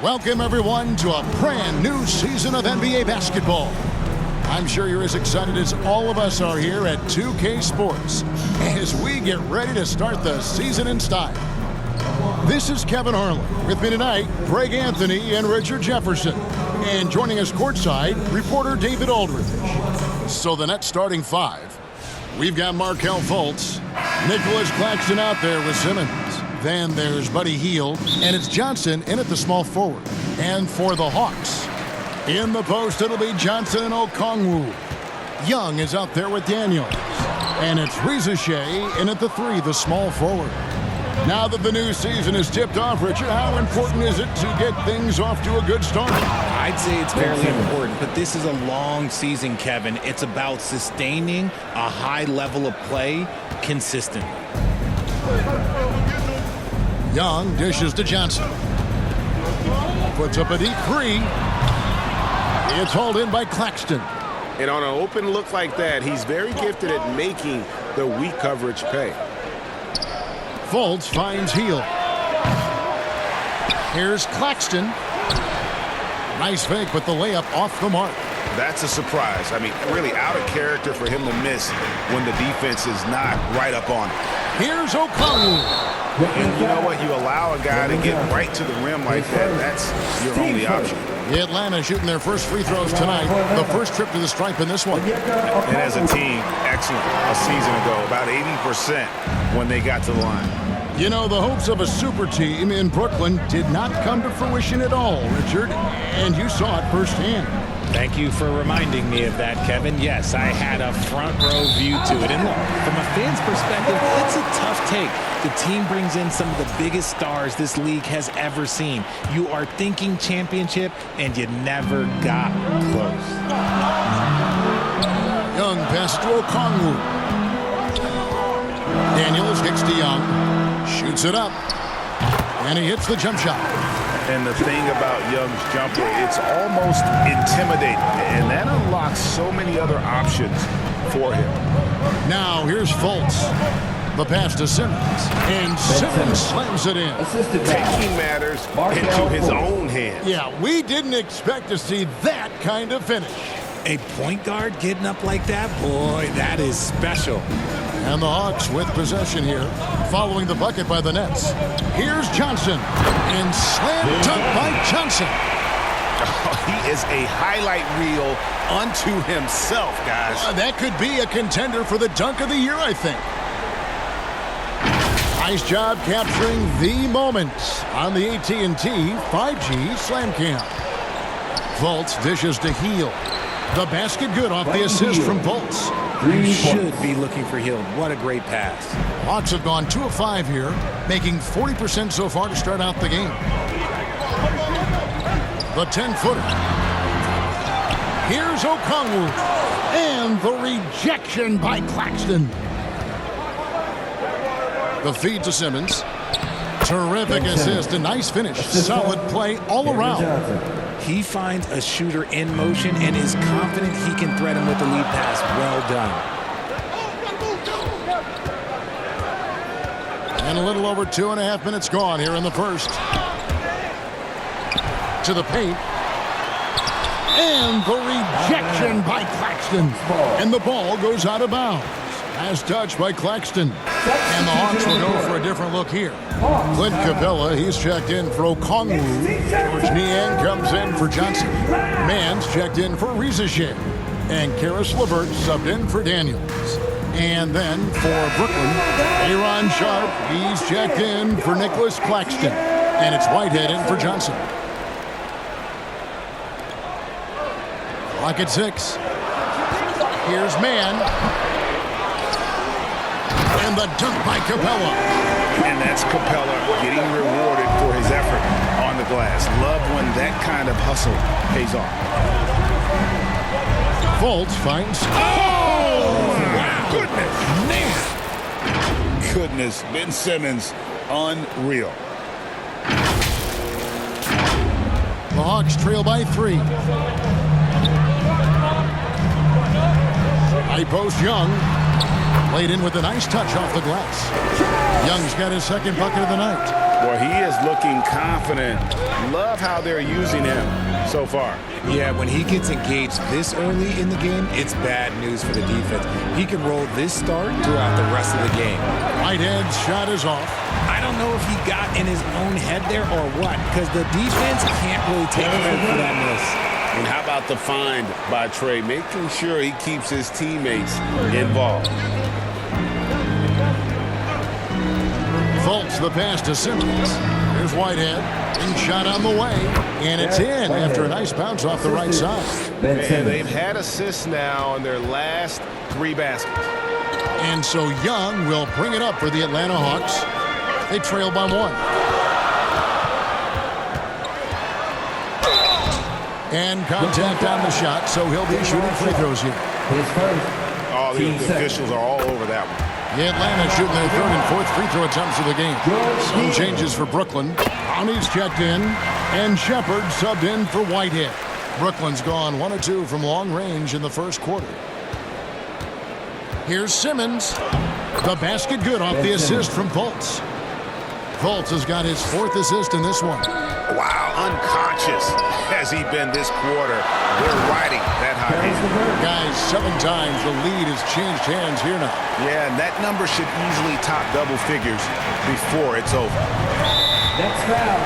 Welcome, everyone, to a brand new season of NBA basketball. I'm sure you're as excited as all of us are here at 2K Sports as we get ready to start the season in style. This is Kevin Harlan. With me tonight, Greg Anthony and Richard Jefferson. And joining us courtside, reporter David Aldridge. So the Nets starting five. We've got Markelle Fultz, Nicholas Claxton out there with Simmons. Then there's Buddy Hield, and it's Johnson in at the small forward. And for the Hawks, in the post, it'll be Johnson and Okongwu. Young is out there with Daniels. And it's Reza Shea in at the three, the small forward. Now that the new season is tipped off, Richard, how important is it to get things off to a good start? I'd say it's fairly important, but this is a long season, Kevin. It's about sustaining a high level of play consistently. Young dishes to Johnson. Puts up a deep three. It's hauled in by Claxton. And on an open look like that, he's very gifted at making the weak coverage pay. Fultz finds Hield. Here's Claxton. Nice fake, but the layup off the mark. That's a surprise. I mean, really out of character for him to miss when the defense is not right up on him. Here's Okongwu. And you know what? You allow a guy to get right to the rim like that. That's your only option. Atlanta shooting their first free throws tonight. The first trip to the stripe in this one. And as a team, excellent a season ago. About 80% when they got to the line. You know, the hopes of a super team in Brooklyn did not come to fruition at all, Richard. And you saw it firsthand. Thank you for reminding me of that, Kevin. Yes, I had a front row view to it. And look, from a fan's perspective, it's a tough take. The team brings in some of the biggest stars this league has ever seen. You are thinking championship, and you never got close. Young pass to Okongwu. Daniels kicks to Young. Shoots it up. And he hits the jump shot. And the thing about Young's jumper, it's almost intimidating. And that unlocks so many other options for him. Now here's Fultz. The pass to Simmons. And Simmons slams it in. Taking matters into his own hands. Yeah, we didn't expect to see that kind of finish. A point guard getting up like that? Boy, that is special. And the Hawks with possession here, following the bucket by the Nets. Here's Johnson. And slam dunk by Johnson. He is a highlight reel unto himself, guys. That could be a contender for the dunk of the year, I think. Nice job capturing the moments on the AT&T 5G Slam Cam. Fultz dishes to Hield. The basket good off the assist from Fultz. You should be looking for Hield. What a great pass. Hawks have gone 2 of 5 here, making 40% so far to start out the game. The 10-footer. Here's Okongwu. And the rejection by Claxton. The feed to Simmons. Terrific assist. A nice finish. Solid play all around. He finds a shooter in motion and is confident he can thread him with the lead pass. Well done. And a little over 2.5 minutes gone here in the first. To the paint. And the rejection by Claxton. And the ball goes out of bounds. As touched by Claxton. And the Hawks will go for a different look here. Clint Capella, he's checked in for Okongwu. George Niang comes in for Johnson. Mann's checked in for Reza Shea. And Karis LeVert subbed in for Daniels. And then for Brooklyn, Aaron Sharp, he's checked in for Nicholas Claxton. And it's Whitehead in for Johnson. Clock at 6. Here's Mann. And the dunk by Capella. And that's Capella getting rewarded for his effort on the glass. Love when that kind of hustle pays off. Fultz finds. Oh! Wow. Goodness. Man. Goodness. Ben Simmons, unreal. The Hawks trail by 3. High post Young. Played in with a nice touch off the glass. Young's got his second bucket of the night. Well, he is looking confident. Love how they're using him so far. Yeah, when he gets engaged this early in the game, it's bad news for the defense. He can roll this start throughout the rest of the game. Whitehead's shot is off. I don't know if he got in his own head there or what, because the defense can't really take credit for that miss. And how about the find by Trey, making sure he keeps his teammates involved. Fultz the pass to Simmons. Here's Whitehead. And shot on the way. And it's in after a nice bounce off the right side. And they've had assists now in their last 3 baskets. And so Young will bring it up for the Atlanta Hawks. They trail by 1. And contact on the shot, so he'll be shooting free throws here. Oh, the officials are all over that one. Atlanta shooting their 3rd and 4th free throw attempts of the game. Some changes for Brooklyn. Brownie's checked in, and Shepard subbed in for Whitehead. Brooklyn's gone 1 of 2 from long range in the first quarter. Here's Simmons. The basket good off the assist from Fultz. Fultz has got his 4th assist in this one. Wow, unconscious has he been this quarter. They're riding that high hand. Guys, 7 times the lead has changed hands here now. Yeah, and that number should easily top double figures before it's over. Next foul.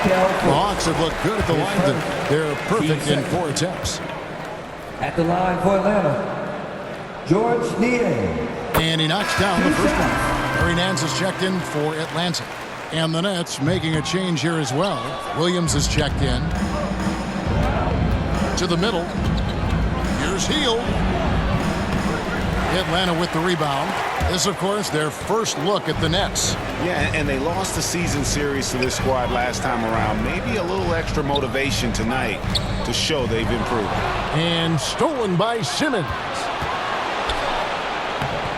The Hawks have looked good at the line. They're perfect in 4 attempts. At the line for Atlanta, George Needham. And he knocks down the first one. Larry Nance is checked in for Atlanta. And the Nets making a change here as well. Williams is checked in. To the middle. Here's Hield. Atlanta with the rebound. This, of course, their first look at the Nets. Yeah, and they lost the season series to this squad last time around. Maybe a little extra motivation tonight to show they've improved. And stolen by Simmons.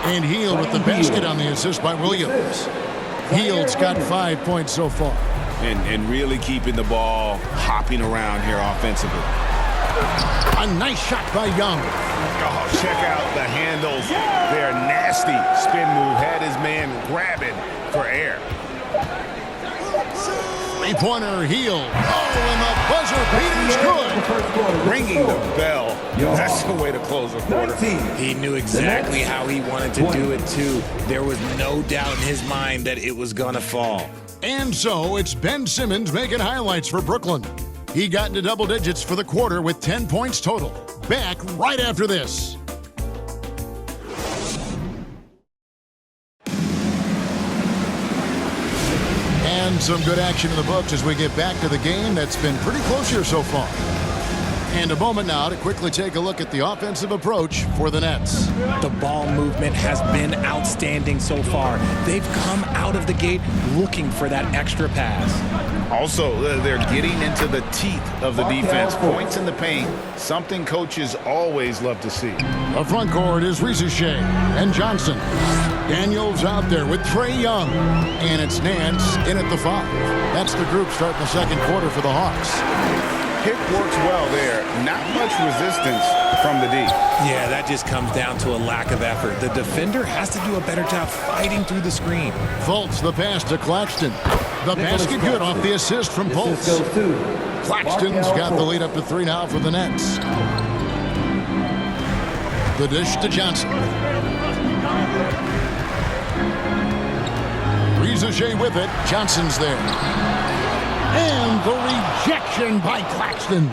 And Hield with the basket on the assist by Williams. Hield's got 5 points so far. And really keeping the ball hopping around here offensively. A nice shot by Young. Oh, check out the handles. They're nasty. Spin move had his man grabbing for air. 3-pointer Hield. Oh, and the buzzer beater's good. Ringing the bell. That's the way to close a quarter. He knew exactly how he wanted to do it, too. There was no doubt in his mind that it was going to fall. And so it's Ben Simmons making highlights for Brooklyn. He got into double digits for the quarter with 10 points total. Back right after this. And some good action in the books as we get back to the game that's been pretty close here so far. And a moment now to quickly take a look at the offensive approach for the Nets. The ball movement has been outstanding so far. They've come out of the gate looking for that extra pass. Also, they're getting into the teeth of the defense. Points in the paint, something coaches always love to see. The front court is Risacher and Johnson. Daniels out there with Trae Young. And it's Nance in at the 5. That's the group starting the second quarter for the Hawks. Pick works well there. Not much resistance from the D. Yeah, that just comes down to a lack of effort. The defender has to do a better job fighting through the screen. Fultz the pass to Claxton. The basket good off the assist from Fultz. Claxton's got the lead up to 3 now for the Nets. The dish to Johnson. Risacher with it. Johnson's there. And the rejection by Claxton.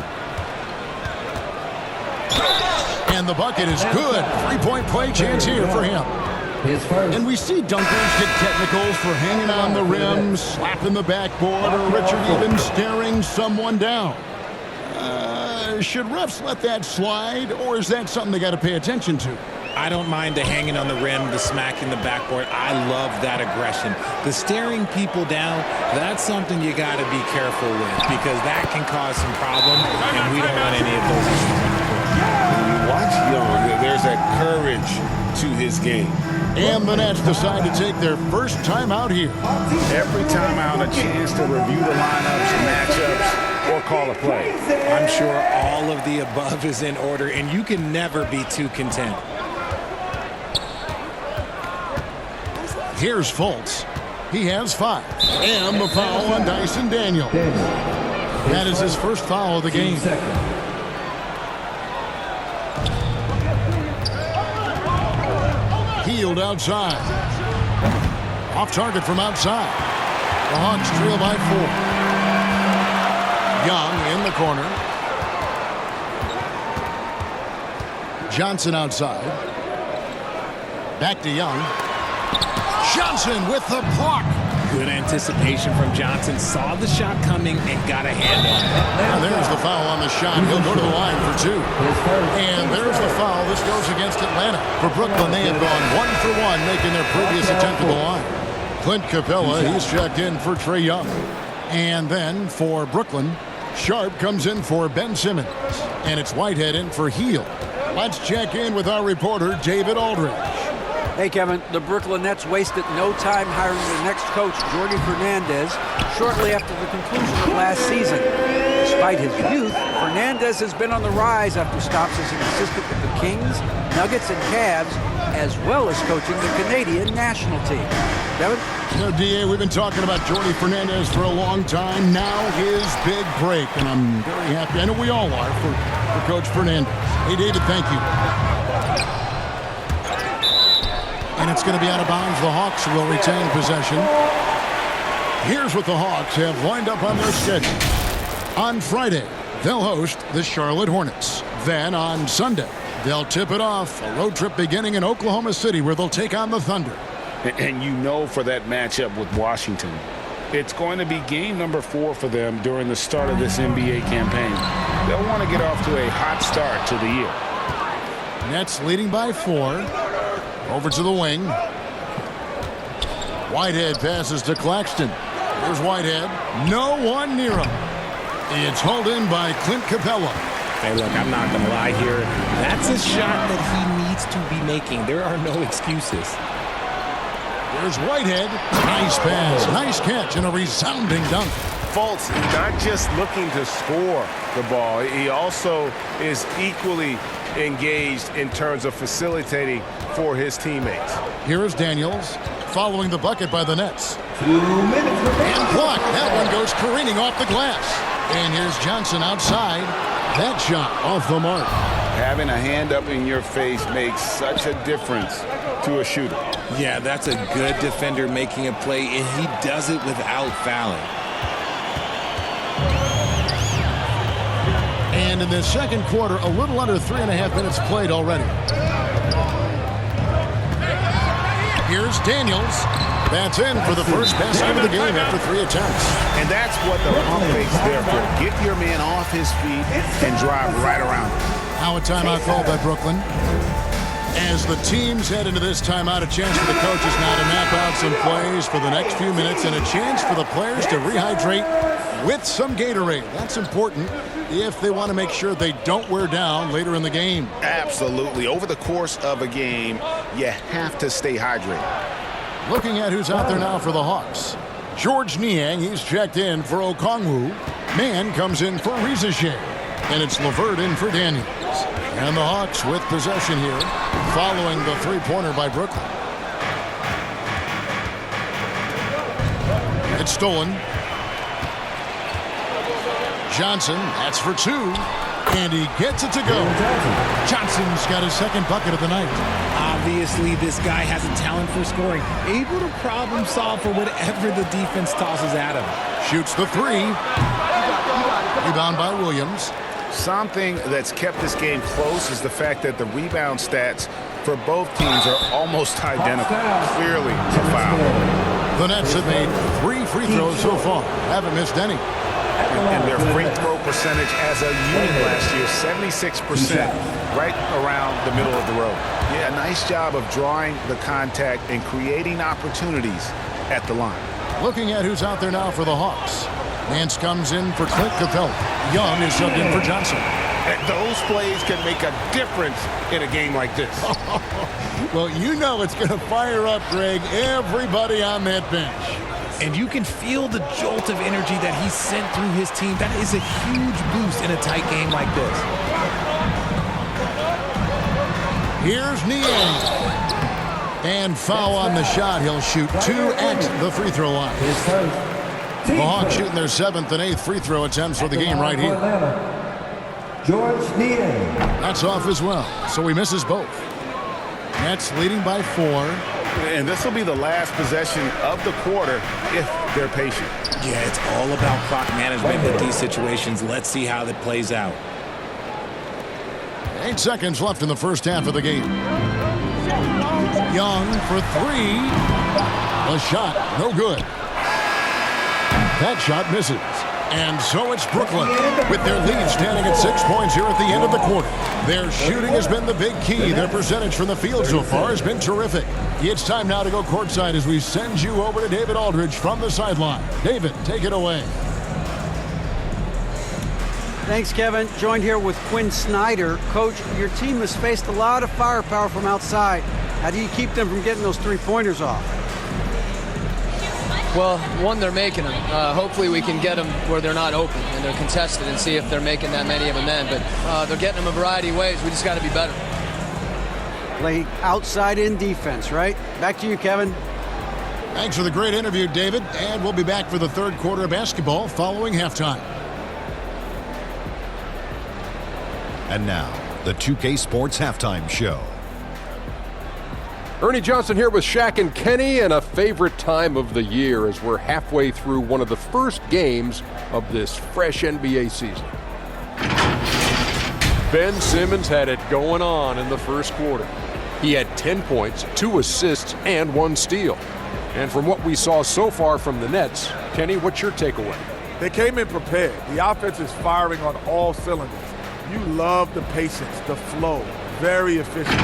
And the bucket is good. 3-point play chance here for him. And we see dunkers get technicals for hanging on the rim, slapping the backboard, or Richard even staring someone down. Should refs let that slide, or is that something they got to pay attention to? I don't mind the hanging on the rim, the smacking the backboard. I love that aggression. The staring people down, that's something you got to be careful with because that can cause some problems, and we don't want any of those issues on the court. Watch Young. There's that courage to his game. And the Nets decide to take their first time out here. Every time out, a chance to review the lineups, matchups, or call a play. I'm sure all of the above is in order, and you can never be too content. Here's Fultz. He has 5. And the foul on Dyson Daniels. That is his first foul of the game. Healed outside. Off target from outside. The Hawks trail by 4. Young in the corner. Johnson outside. Back to Young. Johnson with the block. Good anticipation from Johnson. Saw the shot coming and got a hand on it. And there's the foul on the shot. He'll go to the line for 2. And there's the foul. This goes against Atlanta. For Brooklyn, they have gone 1 for 1, making their previous attempt at the line. Clint Capella, he's checked in for Trae Young. And then for Brooklyn, Sharp comes in for Ben Simmons. And it's Whitehead in for Hield. Let's check in with our reporter, David Aldridge. Hey, Kevin, the Brooklyn Nets wasted no time hiring the next coach, Jordi Fernandez, shortly after the conclusion of last season. Despite his youth, Fernandez has been on the rise after stops as an assistant with the Kings, Nuggets, and Cavs, as well as coaching the Canadian national team. Kevin? So, D.A., we've been talking about Jordi Fernandez for a long time. Now his big break, and I'm very happy. I know we all are for Coach Fernandez. Hey, David, thank you. And it's going to be out of bounds. The Hawks will retain possession. Here's what the Hawks have lined up on their schedule. On Friday, they'll host the Charlotte Hornets. Then on Sunday, they'll tip it off. A road trip beginning in Oklahoma City where they'll take on the Thunder. And you know, for that matchup with Washington, it's going to be game number 4 for them during the start of this NBA campaign. They'll want to get off to a hot start to the year. Nets leading by 4. Over to the wing. Whitehead passes to Claxton. There's Whitehead. No one near him. It's hauled in by Clint Capella. Hey, look, I'm not going to lie here. That's a shot that he needs to be making. There are no excuses. There's Whitehead. Nice pass. Nice catch and a resounding dunk. Fultz not just looking to score the ball. He also is equally engaged in terms of facilitating for his teammates. Here is Daniels following the bucket by the Nets. 2 minutes remaining. And blocked. That one goes careening off the glass. And here's Johnson outside. That shot off the mark. Having a hand up in your face makes such a difference to a shooter. Yeah, that's a good defender making a play, and he does it without fouling. And in the second quarter, a little under 3.5 minutes played already. Here's Daniels. That's in for the first basket of the game after 3 attempts. And that's what the pump fake's there for. Get your man off his feet and drive right around him. Now a timeout called by Brooklyn. As the teams head into this timeout, a chance for the coaches now to map out some plays for the next few minutes and a chance for the players to rehydrate with some Gatorade. That's important if they want to make sure they don't wear down later in the game. Absolutely. Over the course of a game, you have to stay hydrated. Looking at who's out there now for the Hawks. George Niang, he's checked in for Okongwu. Mann comes in for Rizache. And it's LeVert in for Daniels. And the Hawks with possession here, following the three-pointer by Brooklyn. It's stolen. Johnson, that's for 2. And he gets it to go. Johnson's got his second bucket of the night. Obviously, this guy has a talent for scoring. Able to problem solve for whatever the defense tosses at him. Shoots the 3. Rebound by Williams. Something that's kept this game close is the fact that the rebound stats for both teams are almost identical. Clearly a foul. The Nets have made 3 free throws so far. Haven't missed any. And their free throw percentage as a unit last year, 76%, right around the middle of the road. Yeah, nice job of drawing the contact and creating opportunities at the line. Looking at who's out there now for the Hawks. Nance comes in for Clint Capella. Young is subbed in for Johnson. And those plays can make a difference in a game like this. Well, you know it's going to fire up, Greg, everybody on that bench. And you can feel the jolt of energy that he sent through his team. That is a huge boost in a tight game like this. Here's Niang. And foul on the shot. He'll shoot 2 at the free throw line. His first. The Hawks shooting their 7th and 8th free throw attempts for the game right here. George Needham. That's off as well, so he misses both. Nets leading by 4. And this will be the last possession of the quarter if they're patient. Yeah, it's all about clock management with these situations. Let's see how that plays out. 8 seconds left in the first half of the game. Young for 3. The shot, no good. That shot misses. And so it's Brooklyn with their lead standing at 6 points here at the end of the quarter. Their shooting has been the big key. Their percentage from the field so far has been terrific. It's time now to go courtside as we send you over to David Aldridge from the sideline. David, take it away. Thanks, Kevin. Joined here with Quinn Snyder. Coach, your team has faced a lot of firepower from outside. How do you keep them from getting those three-pointers off? Well, one, they're making them. Hopefully we can get them where they're not open and they're contested and see if they're making that many of them then. But they're getting them a variety of ways. We just got to be better. Play outside-in defense, right? Back to you, Kevin. Thanks for the great interview, David. And we'll be back for the third quarter of basketball following halftime. And now, the 2K Sports Halftime Show. Ernie Johnson here with Shaq and Kenny, and a favorite time of the year as we're halfway through one of the first games of this fresh NBA season. Ben Simmons had it going on in the first quarter. He had 10 points, 2 assists, and 1 steal. And from what we saw so far from the Nets, Kenny, what's your takeaway? They came in prepared. The offense is firing on all cylinders. You love the patience, the flow. Very efficient.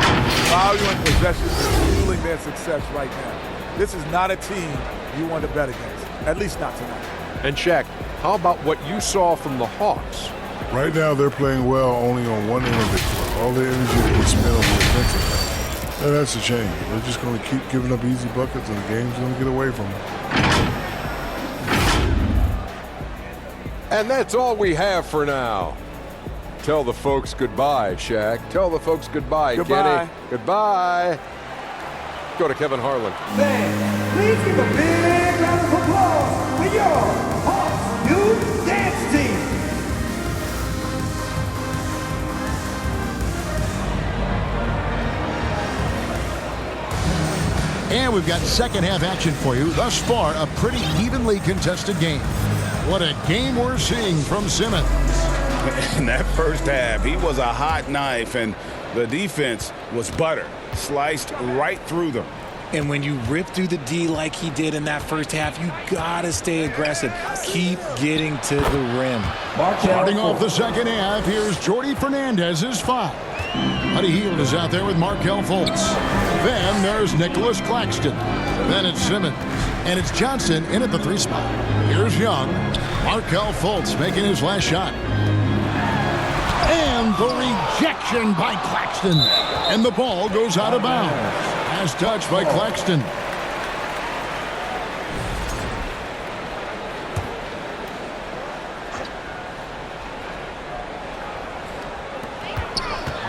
Volume and possession is fueling their success right now. This is not a team you want to bet against, at least not tonight. And Shaq, how about what you saw from the Hawks? Right now, they're playing well only on one end of the court. All their energy is spent on the defensive end. And that's a change. They're just going to keep giving up easy buckets, and the game's going to get away from them. And that's all we have for now. Tell the folks goodbye, Shaq. Tell the folks goodbye, Goodbye. Kenny. Goodbye. Go to Kevin Harlan. Fans, please give a big round of applause for your Hawks Youth Dance Team. And we've got second half action for you. Thus far, a pretty evenly contested game. What a game we're seeing from Simmons. In that first half, he was a hot knife, and the defense was butter, sliced right through them. And when you rip through the D like he did in that first half, you gotta stay aggressive. Keep getting to the rim. Starting off the second half, here's Jordi Fernandez's foul. Buddy Hield is out there with Markelle Fultz. Then there's Nicholas Claxton. Then it's Simmons. And it's Johnson in at the 3 spot. Here's Young. Markelle Fultz making his last shot. And the rejection by Claxton. And the ball goes out of bounds. As touched by Claxton.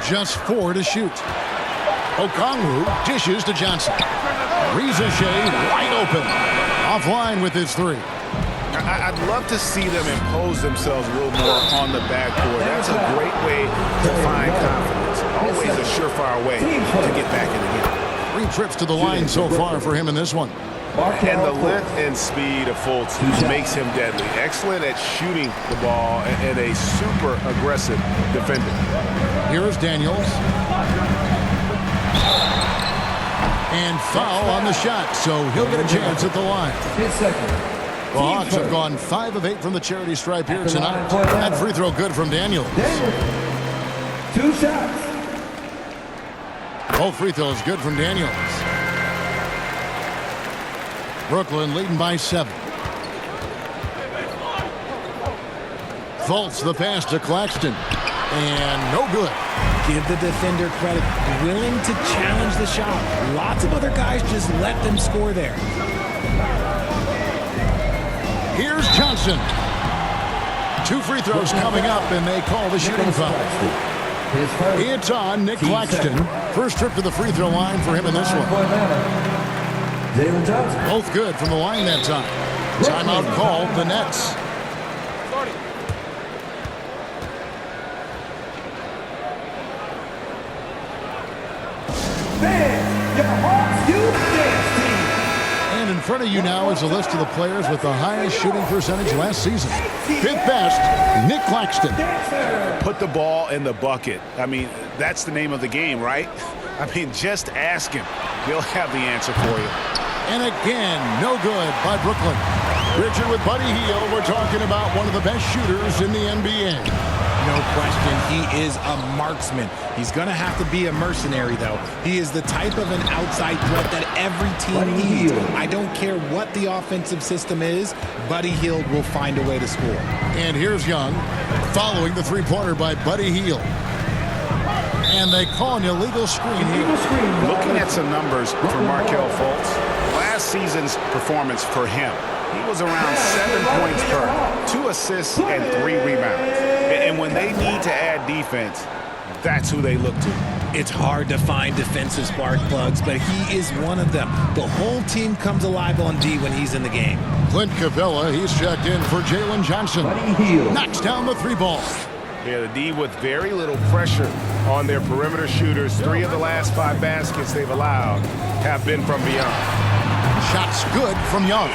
Just 4 to shoot. Okongwu dishes to Johnson. Riza Shea wide open. Offline with his 3. I'd love to see them impose themselves a little more on the backboard. That's a great way to find confidence. Always a surefire way to get back in the game. 3 trips to the line so far for him in this one. And the length and speed of Fultz makes him deadly. Excellent at shooting the ball and a super aggressive defender. Here's Daniels. And foul on the shot, so he'll get a chance at the line. 10 seconds. The Hawks have gone 5 of 8 from the charity stripe here tonight. That free throw good from Daniels. 2 shots. Both free throws good from Daniels. Brooklyn leading by 7. Fultz the pass to Claxton. And no good. Give the defender credit. Willing to challenge the shot. Lots of other guys just let them score there. Here's Johnson. 2 free throws coming up, and they call the shooting foul. It's on Nick Claxton. First trip to the free throw line for him in this one. Both good from the line that time. Timeout called the Nets. And in front of you now is a list of the players with the highest shooting percentage last season. Fifth best, Nick Claxton. Put the ball in the bucket. I mean, that's the name of the game, right? I mean, just ask him. He'll have the answer for you. And again, no good by Brooklyn. Richard, with Buddy Hield, we're talking about one of the best shooters in the NBA. No question, he is a marksman. He's going to have to be a mercenary, though. He is the type of an outside threat that every team needs. I don't care what the offensive system is, Buddy Hield will find a way to score. And here's Young, following the three-pointer by Buddy Hield. And they call an illegal screen here. Looking at some numbers for Markelle Fultz, last season's performance for him, he was around 7 points per, 2 assists, and 3 rebounds. And when they need to add defense, that's who they look to. It's hard to find defensive spark plugs, but he is one of them. The whole team comes alive on D when he's in the game. Clint Capella, he's checked in for Jalen Johnson. Knocks down the three ball. Yeah, the D with very little pressure on their perimeter shooters. 3 of the last 5 baskets they've allowed have been from beyond. Shots good from Young.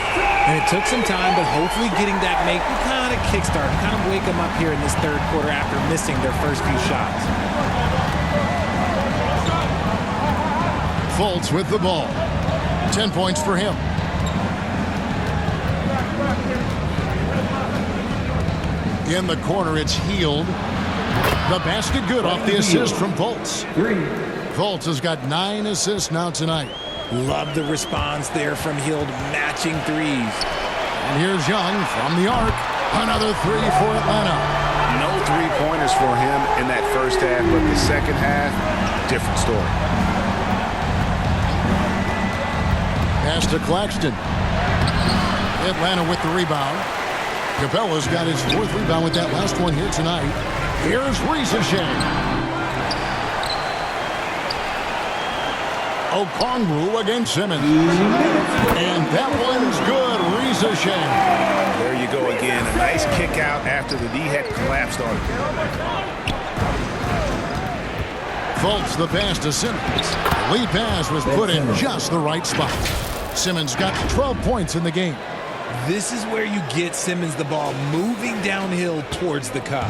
And it took some time, but hopefully getting that make kind of kickstart, kind of wake them up here in this third quarter after missing their first few shots. Fultz with the ball. 10 points for him. In the corner, it's Hield. The basket good off the assist from Fultz. Fultz has got 9 assists now tonight. Love the response there from Hield, matching threes. And here's Young from the arc. Another 3 for Atlanta. No 3-pointers for him in that first half, but the second half, different story. Pass to Claxton. Atlanta with the rebound. Capella's got his 4th rebound with that last one here tonight. Here's Risacher. Okongwu against Simmons. And that one's good. Risacher. There you go again. A nice kick out after the D had collapsed on it. Fultz the pass to Simmons. The lead pass was put in just the right spot. Simmons got 12 points in the game. This is where you get Simmons the ball moving downhill towards the cup.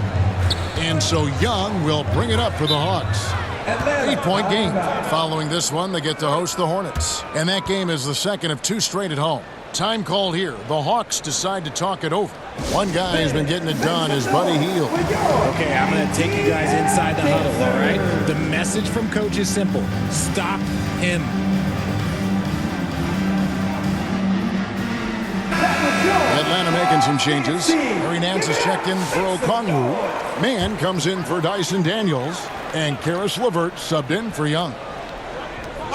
And so Young will bring it up for the Hawks. 8-point game. Following this one, they get to host the Hornets. And that game is the second of 2 straight at home. Time called here. The Hawks decide to talk it over. One guy who's been getting it done is Buddy Hield. Okay, I'm going to take you guys inside the huddle, all right? The message from coach is simple. Stop him. Atlanta making some changes. Harry Nance is checked in for Okongwu. Mann comes in for Dyson Daniels. And Karis LeVert subbed in for Young.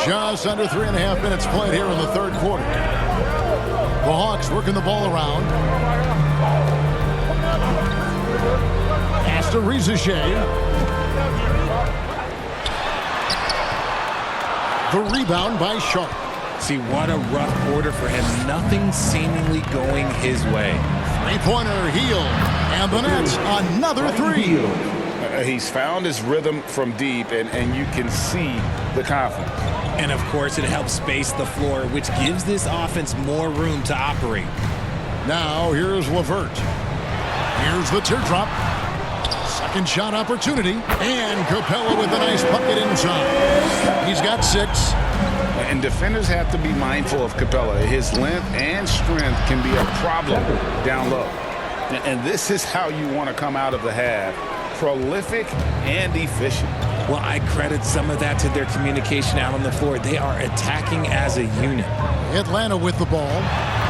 Just under 3.5 minutes played here in the third quarter. The Hawks working the ball around. Pass to Risacher. The rebound by Sharp. See, what a rough quarter for him. Nothing seemingly going his way. 3-pointer Hield. And the Nets, another 3. He's found his rhythm from deep, and you can see the confidence. And, of course, it helps space the floor, which gives this offense more room to operate. Now, here's LeVert. Here's the teardrop. Second shot opportunity. And Capella with a nice bucket inside. He's got 6. And defenders have to be mindful of Capella. His length and strength can be a problem down low. And this is how you want to come out of the half. Prolific and efficient. Well, I credit some of that to their communication out on the floor. They are attacking as a unit. Atlanta with the ball.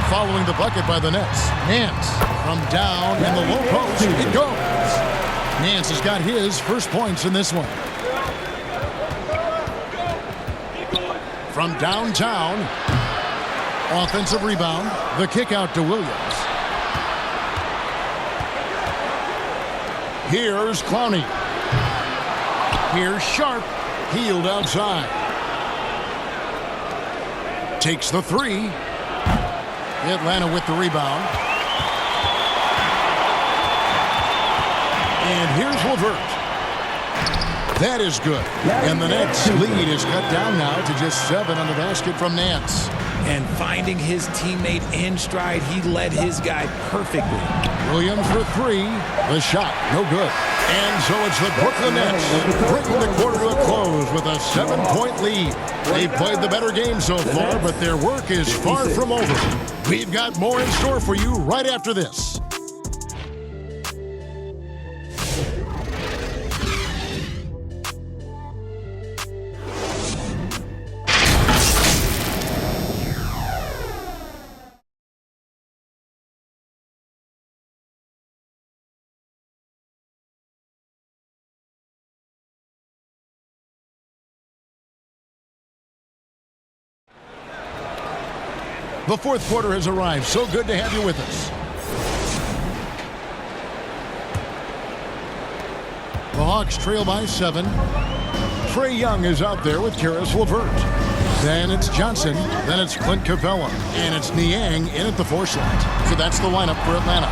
Following the bucket by the Nets. Nance from down in the low post. It goes. Nance has got his first points in this one. From downtown. Offensive rebound. The kick out to Williams. Here's Clowney. Here's Sharp. Healed outside. Takes the three. Atlanta with the rebound. And here's LeVert. That is good. And the Nets lead is cut down now to just 7 on the basket from Nance. And finding his teammate in stride, he led his guy perfectly. Williams for three. The shot, no good. And so it's the Brooklyn Nets bringing the quarter to a close with a 7-point lead. They've played the better game so far, but their work is far from over. We've got more in store for you right after this. The fourth quarter has arrived. So good to have you with us. The Hawks trail by 7. Trae Young is out there with Caris LeVert. Then it's Johnson. Then it's Clint Capella. And it's Niang in at the 4 slot. So that's the lineup for Atlanta.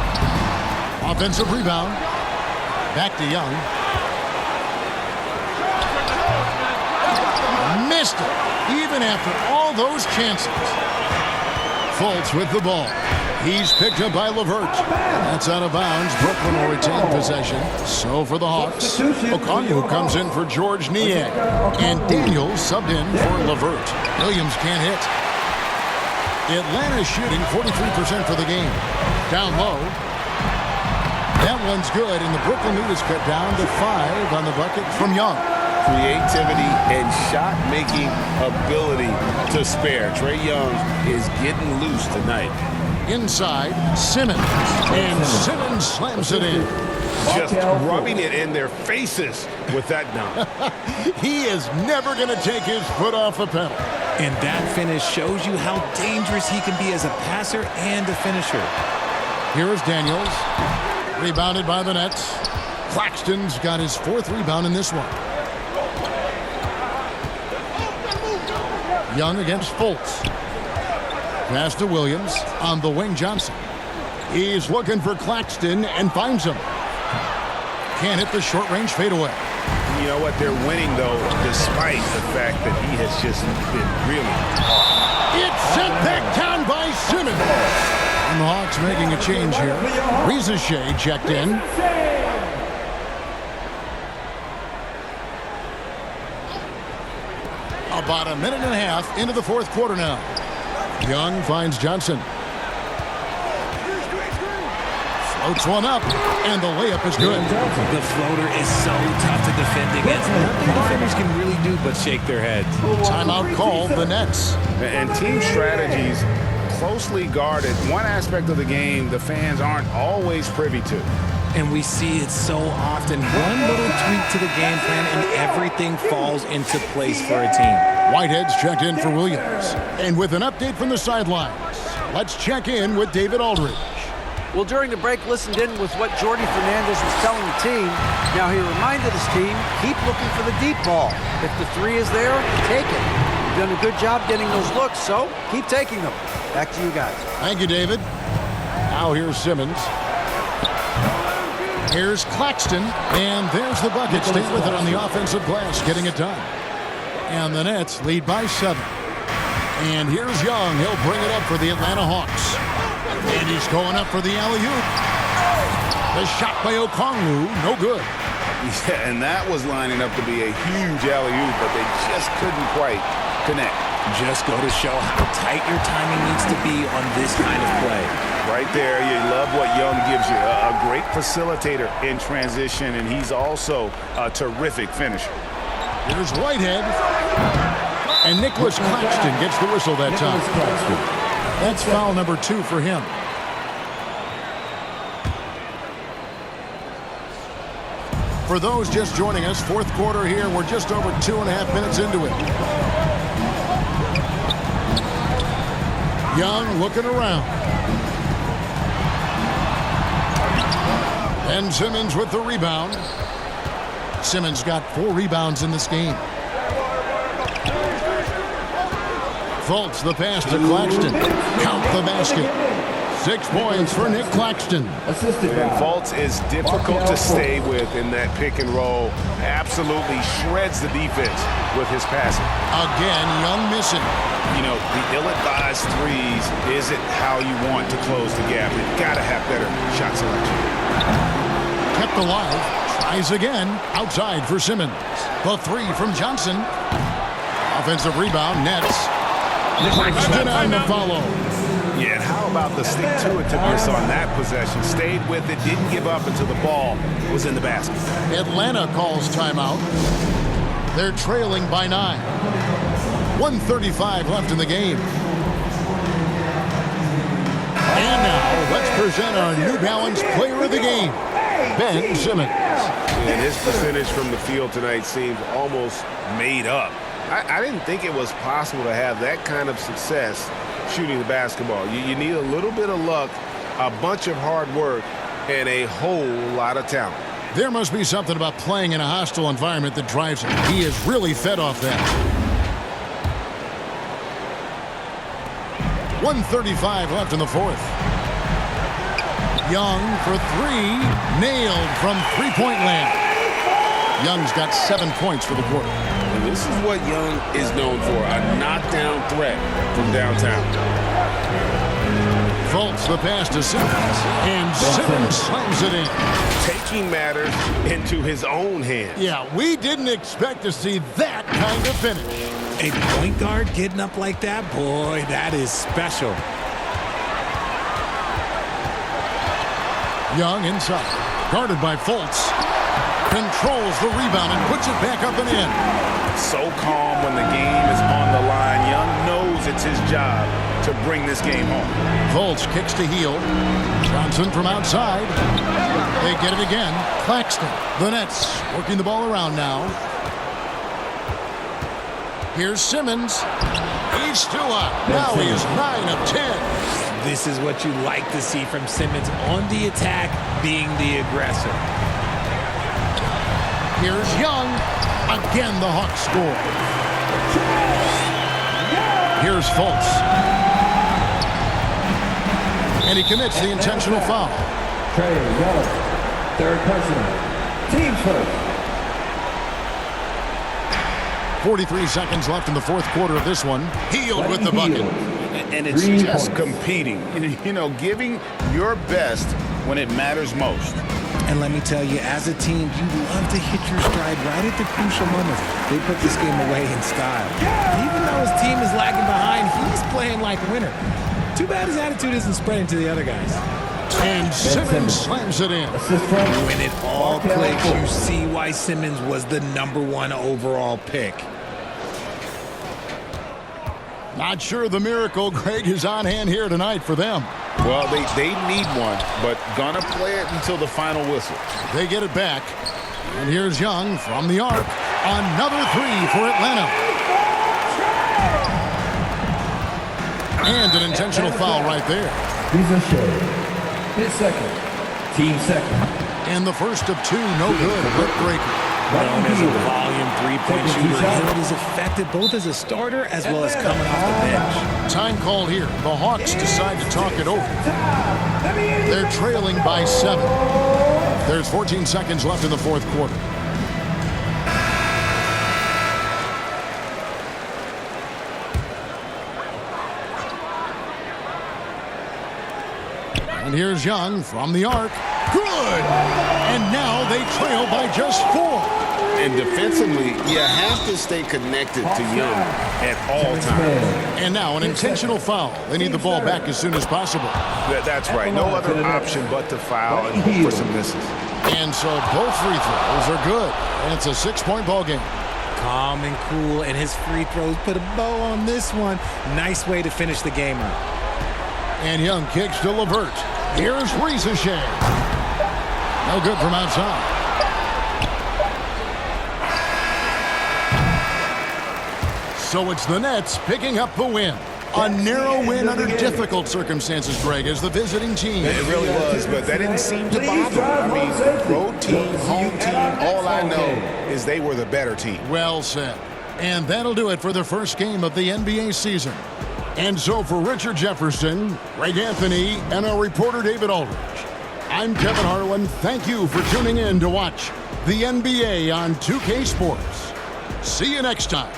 Offensive rebound. Back to Young. Missed it. Even after all those chances. Fultz with the ball. He's picked up by LeVert. That's out of bounds. Brooklyn will retain possession. So for the Hawks, Okongwu comes in for George Niang. And Daniels subbed in for LeVert. Williams can't hit. Atlanta shooting 43% for the game. Down low. That one's good, and the Brooklyn lead is cut down to 5 on the bucket from Young. Creativity and shot-making ability to spare. Trae Young is getting loose tonight. Inside, Simmons. And Simmons slams it in. Just rubbing it in their faces with that dunk. He is never going to take his foot off the pedal. And that finish shows you how dangerous he can be as a passer and a finisher. Here is Daniels. Rebounded by the Nets. Claxton's got his 4th rebound in this one. Young against Fultz. Pass to Williams. On the wing, Johnson. He's looking for Claxton and finds him. Can't hit the short-range fadeaway. You know what? They're winning, though, despite the fact that he has just been really hard. It's sent back down by Simmons. And the Hawks making a change here. Reza Shea checked in. About a minute and a half into the fourth quarter now. Young finds Johnson. Floats one up, and the layup is good. The floater is so tough to defend against. Nothing defenders can really do but shake their heads. Timeout called the Nets. And team strategies closely guarded. One aspect of the game the fans aren't always privy to. And we see it so often. One little tweak to the game plan and everything falls into place for a team. Whitehead's checked in for Williams. And with an update from the sidelines, let's check in with David Aldridge. Well, during the break, listened in with what Jordi Fernandez was telling the team. Now he reminded his team, keep looking for the deep ball. If the 3 is there, take it. You've done a good job getting those looks, so keep taking them. Back to you guys. Thank you, David. Now here's Simmons. Here's Claxton, and there's the bucket. Stay with it on the offensive glass, getting it done. And the Nets lead by 7. And here's Young. He'll bring it up for the Atlanta Hawks. And he's going up for the alley-oop. The shot by Okongwu, no good. Yeah, and that was lining up to be a huge alley-oop, but they just couldn't quite connect. Just go to show how tight your timing needs to be on this kind of play. Right there, you love what Young gives you. A great facilitator in transition, and he's also a terrific finisher. Here's Whitehead. And Nicholas Claxton gets the whistle that time. That's foul number 2 for him. For those just joining us, fourth quarter here. We're just over 2.5 minutes into it. Young looking around. Ben Simmons with the rebound. Simmons got 4 rebounds in this game. Fultz the pass to Claxton. Count the basket. 6 points for Nick Claxton. And Fultz is difficult to stay with in that pick and roll. Absolutely shreds the defense with his passing. Again, Young missing. You know, the ill-advised threes isn't how you want to close the gap. You've got to have better shot selection. Kept alive. Tries again. Outside for Simmons. The 3 from Johnson. Offensive rebound. Nets. Claxton on the follow. Yeah, and how about the stick-to-itiveness on that possession? Stayed with it, didn't give up until the ball was in the basket. Atlanta calls timeout. They're trailing by 9. 1:35 left in the game. And now, let's present our New Balance Player of the Game, Ben Simmons. And his percentage from the field tonight seems almost made up. I didn't think it was possible to have that kind of success shooting the basketball. You need a little bit of luck, a bunch of hard work, and a whole lot of talent. There must be something about playing in a hostile environment that drives him. He is really fed off that. 1:35 left in the 4th. Young for 3. Nailed from three-point land. Young's got 7 points for the quarter. And this is what Young is known for, a knockdown threat from downtown. Fultz the pass to Simmons. And Simmons slams it in. Taking matters into his own hands. Yeah, we didn't expect to see that kind of finish. A point guard getting up like that, boy, that is special. Young inside. Guarded by Fultz. Controls the rebound and puts it back up and in. So calm when the game is on the line. Young knows it's his job to bring this game home. Fultz kicks to heel. Johnson from outside. They get it again. Claxton. The Nets working the ball around now. Here's Simmons. He's still up. Now he is 9 of 10. This is what you like to see from Simmons on the attack, being the aggressor. Here's Young. Again, the Hawks score. Here's Fultz. And he commits the intentional foul. Trae Young, 3rd personal. Team first. 43 seconds left in the 4th quarter of this one. Hield with the bucket. And it's just competing. You know, giving your best when it matters most. And let me tell you, as a team, you love to hit your stride right at the crucial moments. They put this game away in style. Even though his team is lagging behind, he's playing like a winner. Too bad his attitude isn't spreading to the other guys. And Simmons slams it in. When it all clicks, you see why Simmons was the #1 overall pick. Not sure the miracle, Greg, is on hand here tonight for them. Well, they need one, but gonna play it until the final whistle. They get it back. And here's Young from the arc. Another 3 for Atlanta. And an intentional foul right there. He's a short. His second. Team second. And the first of 2, no good. Brick breaker. Known as a volume three-point shooter, Hill is effective both as a starter as well as coming off the bench. Time called here. The Hawks decide to talk it over. They're trailing by 7. There's 14 seconds left in the 4th quarter. And here's Young from the arc. Good! And now they trail by just 4. And defensively, you have to stay connected to Young at all times. And now an intentional foul. They need the ball back as soon as possible. That's right. No other option but to foul and hope for some misses. And so both free throws are good. And it's a 6-point ball game. Calm and cool, and his free throws put a bow on this one. Nice way to finish the game out. And Young kicks to LeVert. Here's Riesachet. No good from outside. So it's the Nets picking up the win. A narrow win under difficult circumstances, Greg, as the visiting team. It really was, but that didn't seem to bother them. I mean, road team, home team, all I know is they were the better team. Well said. And that'll do it for the first game of the NBA season. And so for Richard Jefferson, Greg Anthony, and our reporter David Aldridge, I'm Kevin Harlan. Thank you for tuning in to watch the NBA on 2K Sports. See you next time.